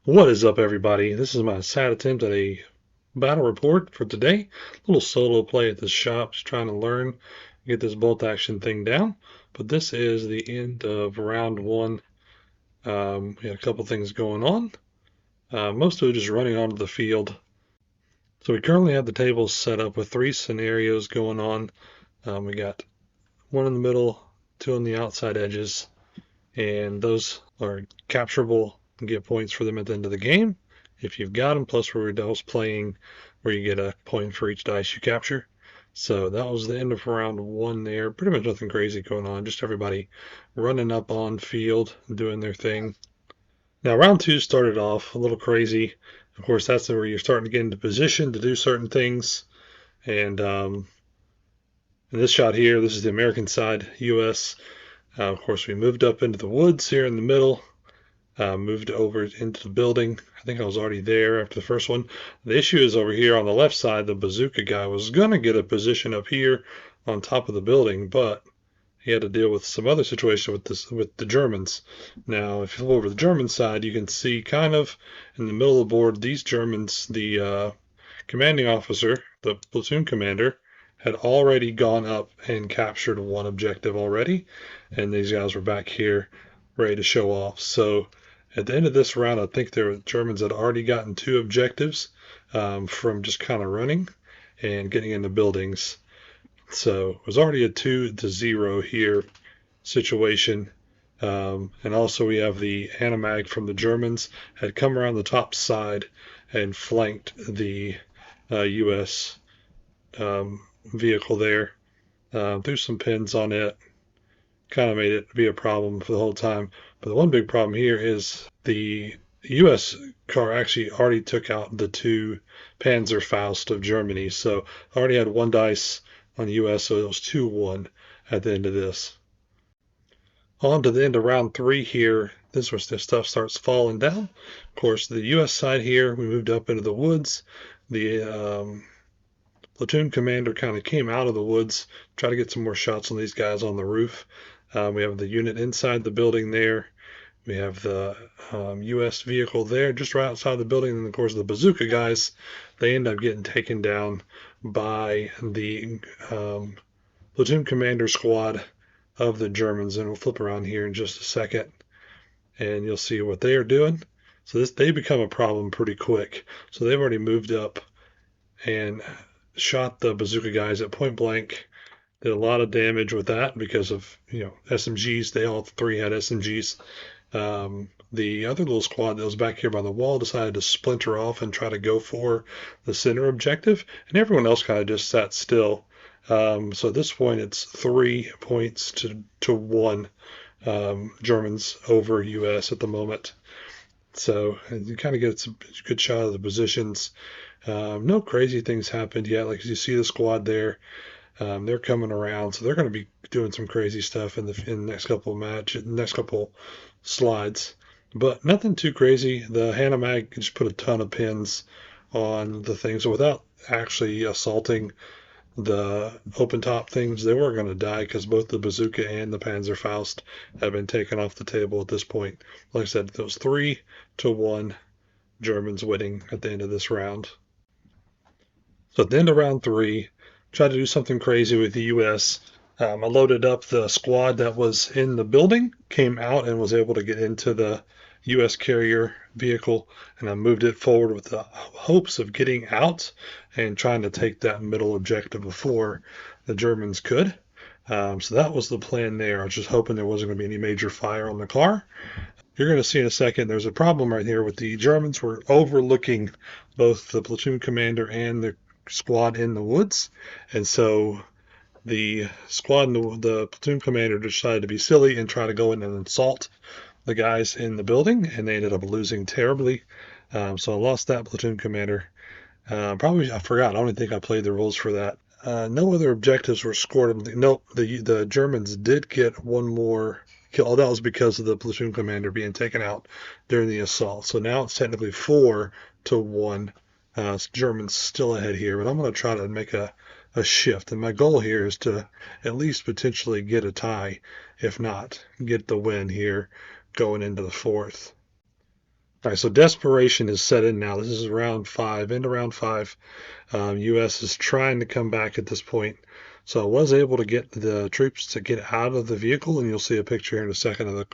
What is up, everybody? This is my sad attempt at a battle report for today. A little solo play at the shop, just trying to learn, get this bolt action thing down. But this is the end of round one. We had a couple things going on. Most of it just running onto the field. So we currently have the tables set up with three scenarios going on. We got one in the middle, two on the outside edges, and those are capturable and get points for them at the end of the game if you've got them. Plus, we're also playing where you get a point for each dice you capture. So that was the end of round one there. Pretty much nothing crazy going on, just everybody running up on field, doing their thing. Now, round two started off a little crazy. Of course, that's where you're starting to get into position to do certain things. And in this shot here, this is the American side, US. Of course, we moved up into the woods here in the middle, moved over into the building. I think I was already there after the first one. The issue is over here on the left side, the bazooka guy was going to get a position up here on top of the building, but he had to deal with some other situation with the Germans. Now, if you look over the German side, you can see kind of in the middle of the board, these Germans, the commanding officer, the platoon commander, had already gone up and captured one objective already, and these guys were back here ready to show off. So at the end of this round, I think the Germans had already gotten two objectives from just kind of running and getting into buildings. So it was already a 2-0 here situation. And also we have the Animag from the Germans had come around the top side and flanked the U.S. Vehicle there. Threw some pins on it. Kind of made it be a problem for the whole time. But the one big problem here is the U.S. car actually already took out the two Panzerfaust of Germany. So I already had one dice on the U.S., so it was 2-1 at the end of this. On to the end of round three here. This is where this stuff starts falling down. Of course, the U.S. side here, we moved up into the woods. The platoon commander kind of came out of the woods, try to get some more shots on these guys on the roof. We have the unit inside the building there. We have the U.S. vehicle there just right outside the building. And of course, the bazooka guys, they end up getting taken down by the platoon commander squad of the Germans. And we'll flip around here in just a second and you'll see what they are doing. So they become a problem pretty quick. So they've already moved up and shot the bazooka guys at point blank. Did a lot of damage with that because of, SMGs. They all three had SMGs. The other little squad that was back here by the wall decided to splinter off and try to go for the center objective, and everyone else kind of just sat still. So at this point, it's 3 points to 1 Germans over U.S. at the moment. So you kind of get a good shot of the positions. No crazy things happened yet. Like you see the squad there. They're coming around, so they're going to be doing some crazy stuff in the next couple slides, but nothing too crazy. The Hanamag just put a ton of pins on the things, so without actually assaulting the open top things, they were going to die because both the bazooka and the Panzerfaust have been taken off the table at this point. Like I said, it was 3-1 Germans winning at the end of this round. So at the end of round three, tried to do something crazy with the U.S. I loaded up the squad that was in the building, came out and was able to get into the U.S. carrier vehicle, and I moved it forward with the hopes of getting out and trying to take that middle objective before the Germans could. So that was the plan there. I was just hoping there wasn't going to be any major fire on the car. You're going to see in a second there's a problem right here with the Germans were overlooking both the platoon commander and the squad in the woods, and so the squad and the platoon commander decided to be silly and try to go in and assault the guys in the building, and they ended up losing terribly. So I lost that platoon commander. Probably I forgot. I don't think I played the rules for that. No other objectives were scored. Nope, the Germans did get one more kill. That was because of the platoon commander being taken out during the assault. So now it's technically 4-1. Germans still ahead here, but I'm going to try to make a shift. And my goal here is to at least potentially get a tie, if not get the win here going into the fourth. All right, so desperation is set in now. This is round 5, into round 5. U.S. is trying to come back at this point. So I was able to get the troops to get out of the vehicle, and you'll see a picture here in a second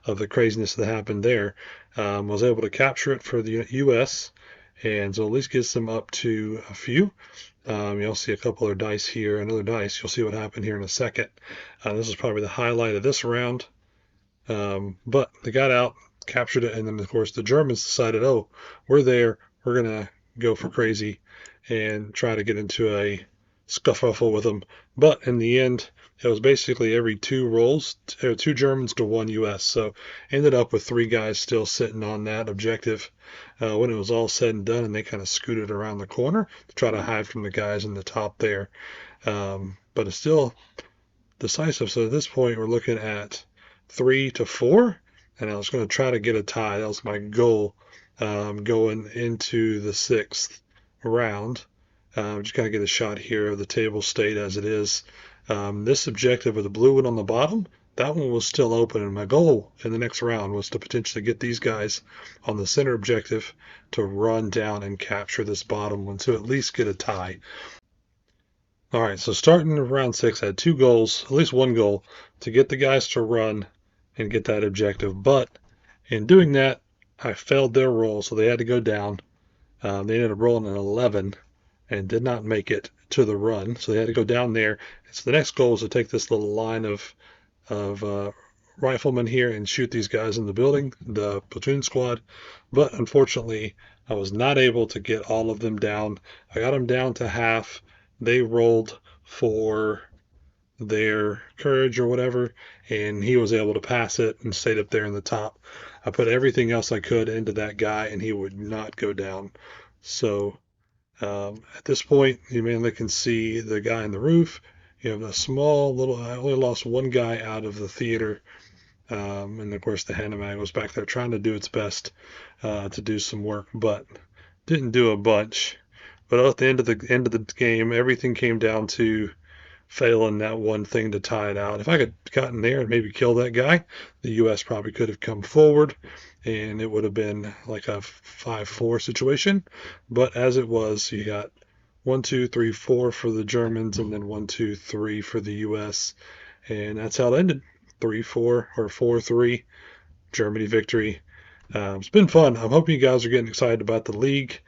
of the craziness that happened there. I was able to capture it for the U.S., and so at least gets them up to a few. You'll see a couple of dice here, another dice. You'll see what happened here in a second. This is probably the highlight of this round. But they got out, captured it, and then of course the Germans decided, oh, we're there, we're gonna go for crazy and try to get into a scuffle with them. But in the end, it was basically every 2 rolls, 2 Germans to 1 U.S. So ended up with 3 guys still sitting on that objective when it was all said and done, and they kind of scooted around the corner to try to hide from the guys in the top there. But it's still decisive. So at this point, we're looking at 3 to 4, and I was going to try to get a tie. That was my goal going into the 6th round. Just kind of get a shot here of the table state as it is. This objective with the blue one on the bottom, that one was still open, and my goal in the next round was to potentially get these guys on the center objective to run down and capture this bottom one to at least get a tie. All right, so starting round 6, I had 2 goals, at least 1 goal, to get the guys to run and get that objective. But in doing that, I failed their roll, so they had to go down. They ended up rolling an 11 and did not make it to the run, so they had to go down there. So the next goal is to take this little line of riflemen here and shoot these guys in the building, the platoon squad. But unfortunately, I was not able to get all of them down. I got them down to half. They rolled for their courage or whatever, and he was able to pass it and stayed up there in the top. I put everything else I could into that guy, and he would not go down. So at this point, you mainly can see the guy on the roof. You have a small little, I only lost 1 guy out of the theater. And of course, the Hanamag was back there trying to do its best to do some work, but didn't do a bunch. But at the end of the game, everything came down to failing that one thing to tie it out. If I could gotten there and maybe kill that guy, the U.S. probably could have come forward, and it would have been like a 5-4 situation. But as it was, you got 1, 2, 3, 4 for the Germans, and then 1, 2, 3 for the U.S. And that's how it ended. 3-4 or 4-3 Germany victory. It's been fun. I'm hoping you guys are getting excited about the league.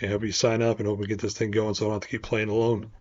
I hope you sign up and hope we get this thing going so I don't have to keep playing alone.